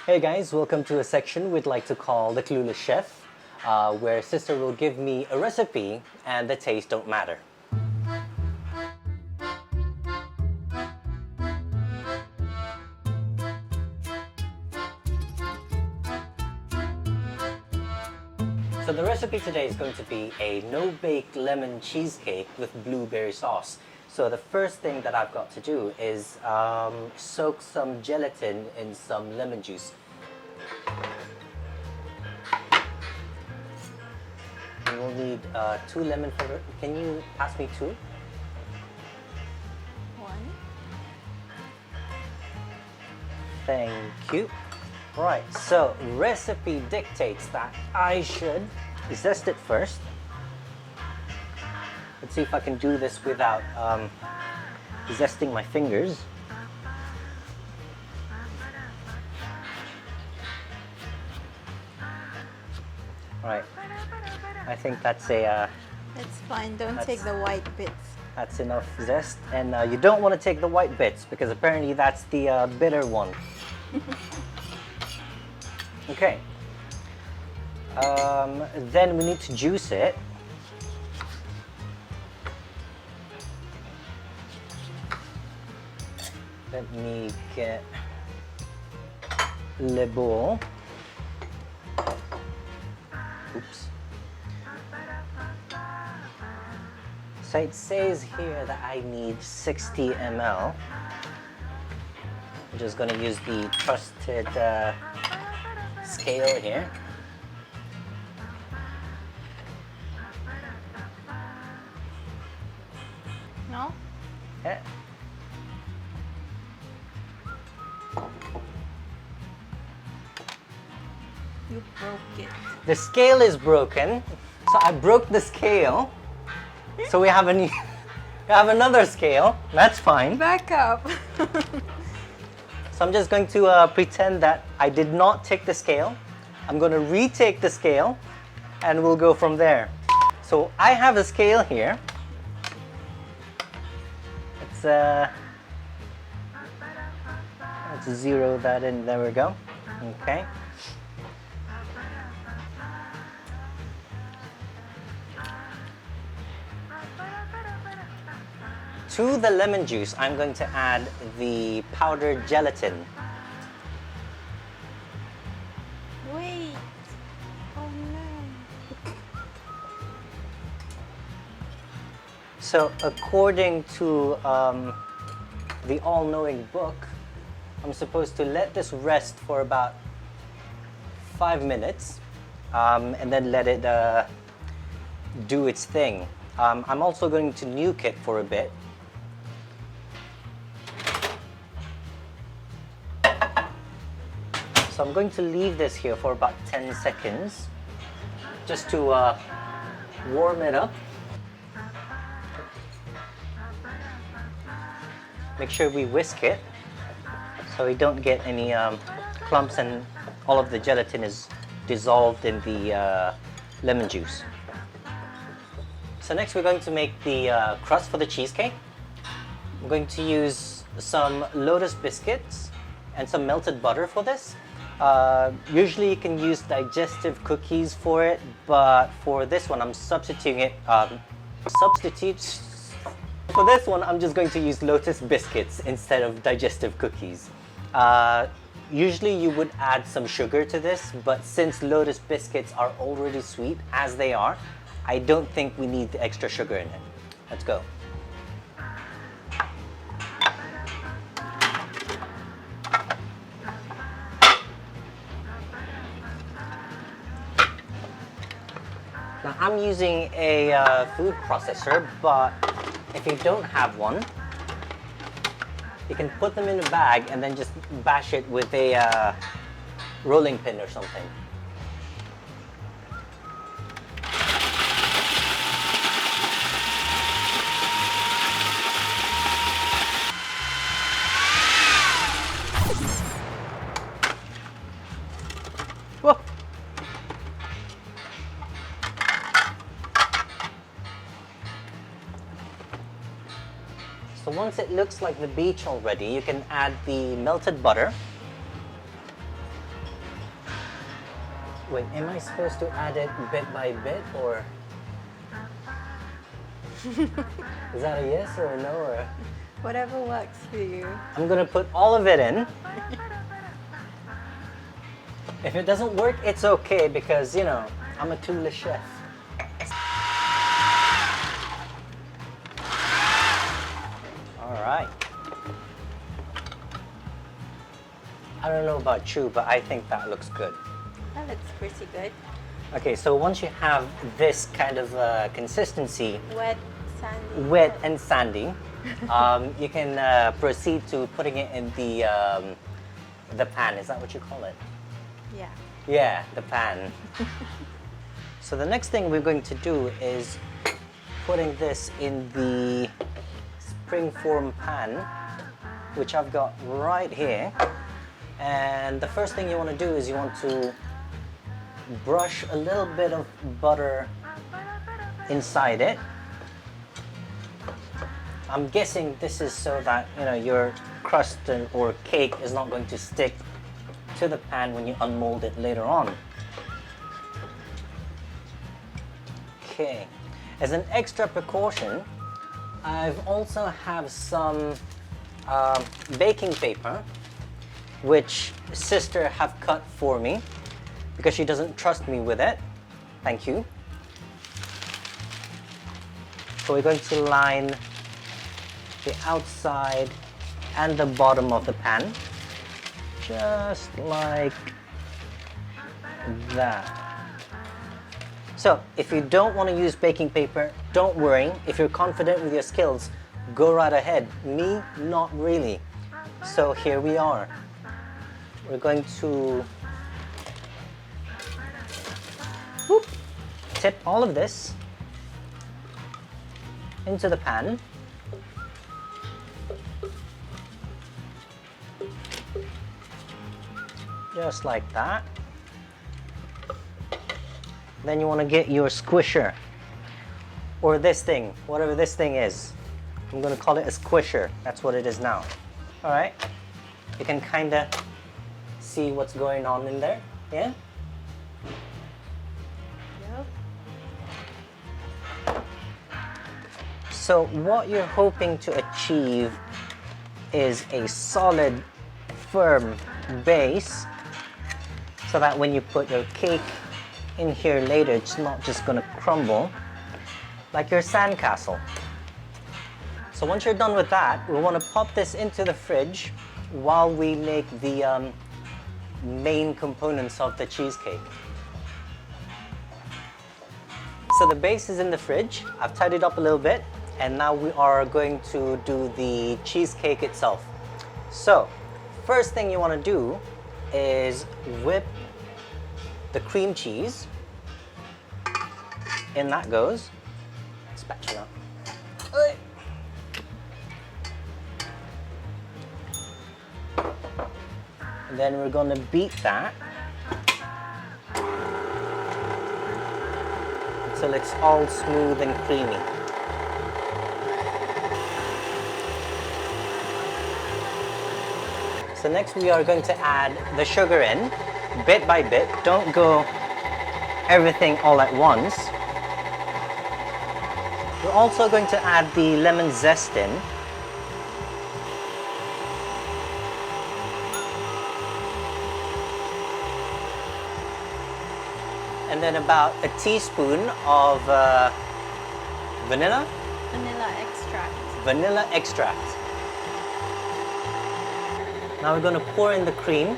Hey guys, welcome to a section we'd like to call the Clueless Chef, where sister will give me a recipe and the taste don't matter. So the recipe today is going to be a no-bake lemon cheesecake with blueberry sauce. So the first thing that I've got to do is soak some gelatin in some lemon juice. And we'll need 2 lemon flavor. Can you pass me 2? One. Thank you. Right, so recipe dictates that I should zest it first. Let's see if I can do this without zesting my fingers. Right, I think that's a That's fine. Don't take the white bits. that's enough zest, and you don't want to take the white bits because apparently that's the bitter one. Okay. Then we need to juice it. Let me get le bowl. Oops. So it says here that I need 60 ml. I'm just going to use the trusted scale here. No? Yeah. You broke it. The scale is broken, so I broke the scale. So we have we have another scale. That's fine. Back up. So I'm just going to pretend that I did not take the scale. I'm going to retake the scale, and we'll go from there. So I have a scale here. Let's zero that in. There we go. Okay. To the lemon juice, I'm going to add the powdered gelatin. Wait. Oh no. So according to the all-knowing book, I'm supposed to let this rest for about 5 minutes and then let it do its thing. I'm also going to nuke it for a bit. So I'm going to leave this here for about 10 seconds just to warm it up. Make sure we whisk it so we don't get any clumps and all of the gelatin is dissolved in the lemon juice. So next we're going to make the crust for the cheesecake. I'm going to use some Lotus biscuits and some melted butter for this. Usually you can use digestive cookies for it, but for this one I'm substituting it. For this one I'm just going to use Lotus biscuits instead of digestive cookies. Usually you would add some sugar to this, but since Lotus biscuits are already sweet as they are, I don't think we need the extra sugar in it. Let's go. Now I'm using a food processor, but if you don't have one, you can put them in a bag and then just bash it with a rolling pin or something. Whoa. So once it looks like the beach already, you can add the melted butter. Wait, am I supposed to add it bit by bit, or is that a yes or a no? Or Whatever works for you. I'm gonna put all of it in. If it doesn't work, it's okay because, you know, I'm a clueless chef. All right. I don't know about you, but I think that looks good. That looks pretty good. Okay, so once you have this kind of consistency, Wet, sandy. wet and sandy, you can proceed to putting it in the pan. Is that what you call it? Yeah. Yeah, the pan. So the next thing we're going to do is putting this in the springform pan, which I've got right here. And the first thing you want to do is you want to brush a little bit of butter inside it. I'm guessing this is so that, you know, your crust or cake is not going to stick to the pan when you unmold it later on. Okay, as an extra precaution, I've also have some baking paper, which sister have cut for me because she doesn't trust me with it. Thank you. So we're going to line the outside and the bottom of the pan, just like that. So if you don't want to use baking paper, don't worry. If you're confident with your skills, go right ahead. Me, not really. So here we are. We're going to tip all of this into the pan. Just like that. Then you want to get your squisher, or this thing, whatever this thing is. I'm going to call it a squisher. That's what it is now. All right. You can kind of see what's going on in there. Yeah? Yep. So what you're hoping to achieve is a solid, firm base, so that when you put your cake in here later, it's not just going to crumble like your sandcastle. So once you're done with that, we want to pop this into the fridge while we make the main components of the cheesecake. So the base is in the fridge. I've tied it up a little bit, and now we are going to do the cheesecake itself. So first thing you want to do is whip the cream cheese. In that goes. Spatula. And then we're going to beat that until it's all smooth and creamy. So next we are going to add the sugar in, bit by bit. Don't go everything all at once. We're also going to add the lemon zest in. And then about a teaspoon of vanilla. Vanilla extract. Vanilla extract. Now we're going to pour in the cream.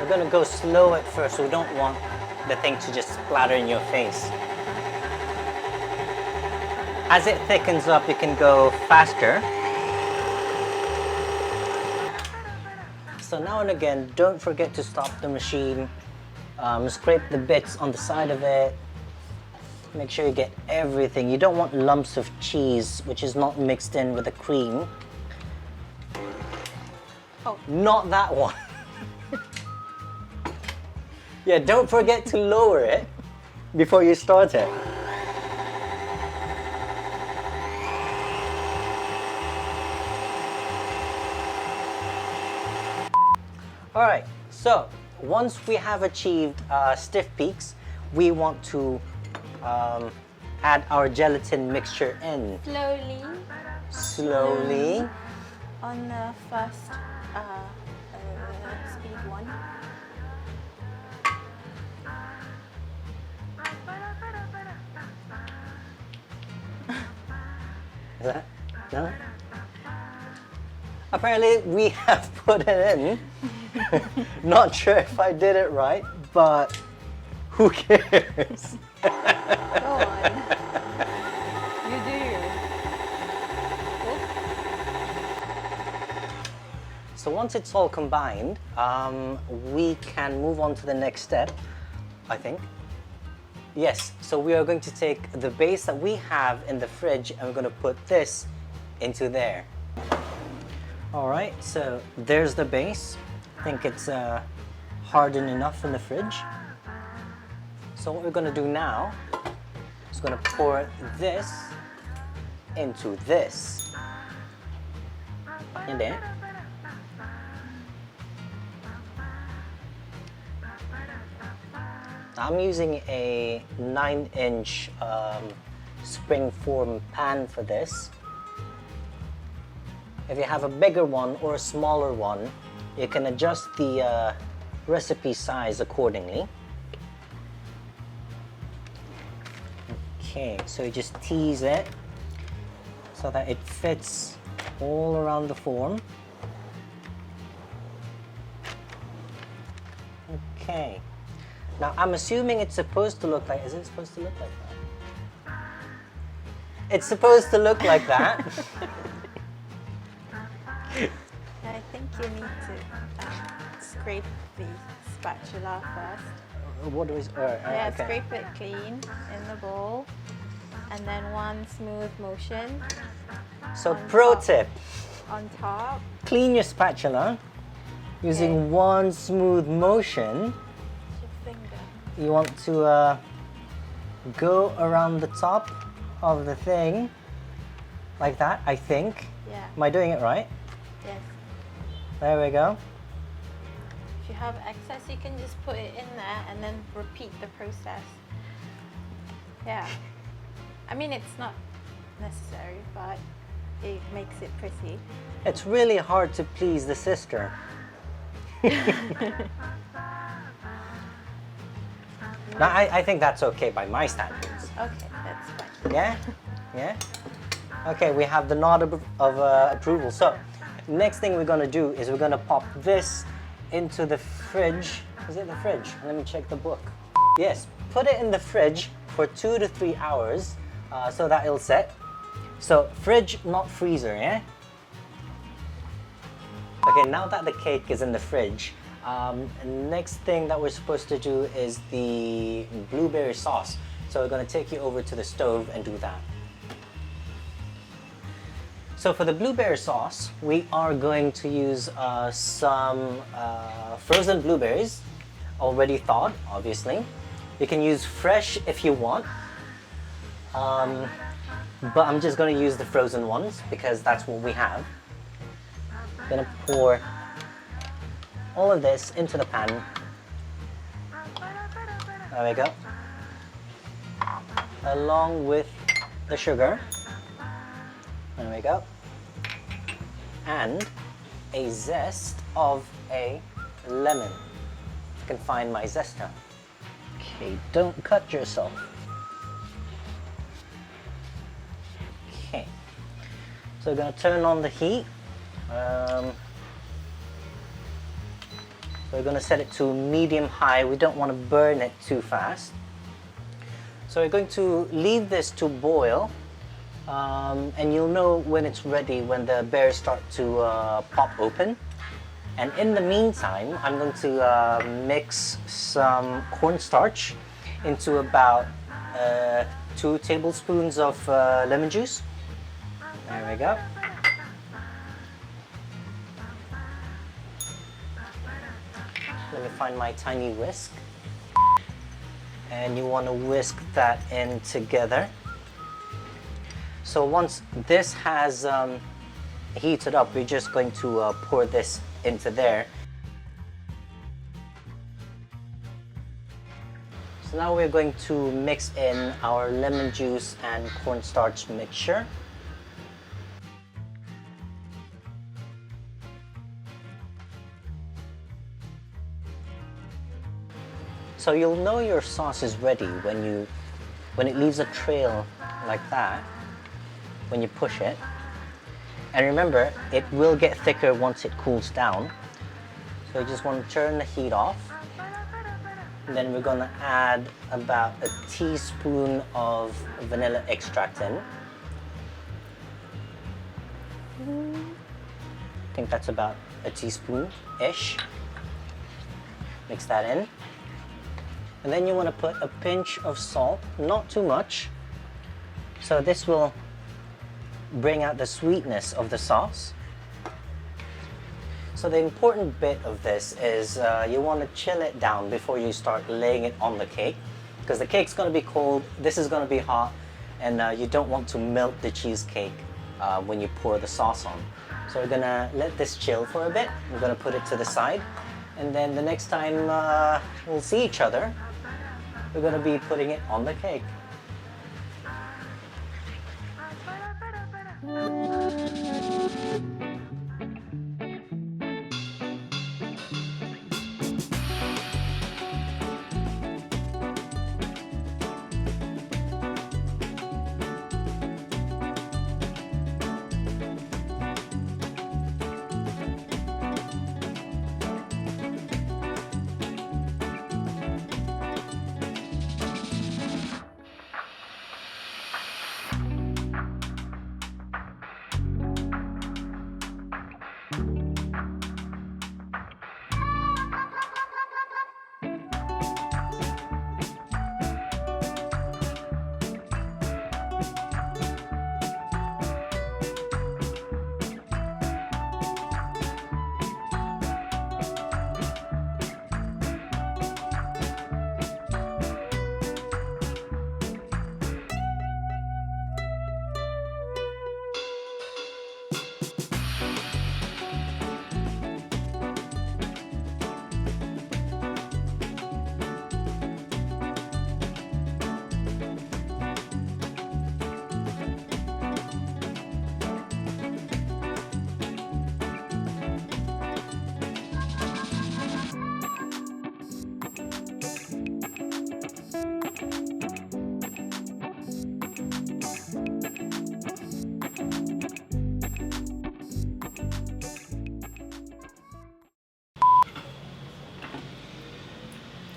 We're going to go slow at first. We don't want the thing to just splatter in your face. As it thickens up, you can go faster. So now and again, don't forget to stop the machine. Scrape the bits on the side of it. Make sure you get everything. You don't want lumps of cheese which is not mixed in with the cream. Oh. Not that one. Yeah, don't forget to lower it before you start it. All right, so once we have achieved stiff peaks, we want to add our gelatin mixture in. Slowly Slowly. on the first speed one. Is that? No? Apparently we have put it in. Not sure if I did it right, but who cares? Go on. You do you. So once it's all combined, we can move on to the next step, I think. Yes, so we are going to take the base that we have in the fridge and we're going to put this into there. All right, so there's the base. I think it's hardened enough in the fridge. So what we're going to do now is going to pour this into this. And then I'm using a 9-inch springform pan for this. If you have a bigger one or a smaller one, you can adjust the recipe size accordingly. Okay, so you just tease it so that it fits all around the form. Okay. Now I'm assuming it's supposed to look like, is it supposed to look like that? It's supposed to look like that. I think you need to scrape the spatula first. What is, Yeah, okay. scrape it clean in the bowl, and then one smooth motion So on pro top. tip, on top. clean your spatula using Okay. one smooth motion. Your finger. You want to go around the top of the thing like that, I think. Yeah. Am I doing it right? Yes. There we go. If you have excess, you can just put it in there and then repeat the process. Yeah. I mean, it's not necessary, but it makes it pretty. It's really hard to please the sister. Now, I think that's okay by my standards. Okay, that's fine. Yeah? Yeah? Okay, we have the nod of approval. So, next thing we're gonna do is we're gonna pop this into the fridge. Is it the fridge? Let me check the book. Yes, put it in the fridge for 2 to 3 hours so that it'll set. So, fridge, not freezer, yeah? Okay, now that the cake is in the fridge, next thing that we're supposed to do is the blueberry sauce. So we're going to take you over to the stove and do that. So for the blueberry sauce, we are going to use some frozen blueberries, already thawed, obviously. You can use fresh if you want, but I'm just going to use the frozen ones because that's what we have. I'm going to pour all of this into the pan. There we go. Along with the sugar. There we go. And a zest of a lemon. If I can find my zester. Okay, don't cut yourself. Okay. So we're going to turn on the heat. So we're going to set it to medium-high. We don't want to burn it too fast. So we're going to leave this to boil, and you'll know when it's ready when the berries start to pop open. And in the meantime, I'm going to mix some cornstarch into about 2 tablespoons of lemon juice. There we go. Let me find my tiny whisk. And you want to whisk that in together. So once this has heated up, we're just going to pour this into there. So now we're going to mix in our lemon juice and cornstarch mixture. So you'll know your sauce is ready when it leaves a trail like that, when you push it. And remember, it will get thicker once it cools down. So you just want to turn the heat off. And then we're going to add about a teaspoon of vanilla extract in. I think that's about a teaspoon-ish. Mix that in. And then you want to put a pinch of salt, not too much. So this will bring out the sweetness of the sauce. So the important bit of this is you want to chill it down before you start laying it on the cake, because the cake's going to be cold, this is going to be hot, and you don't want to melt the cheesecake when you pour the sauce on. So we're going to let this chill for a bit. We're going to put it to the side, and then the next time we'll see each other, we're going to be putting it on the cake.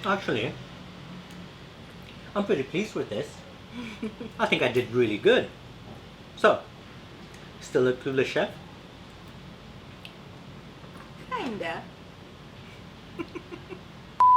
Actually, I'm pretty pleased with this. I think I did really good. So, still a Clueless chef? Kinda.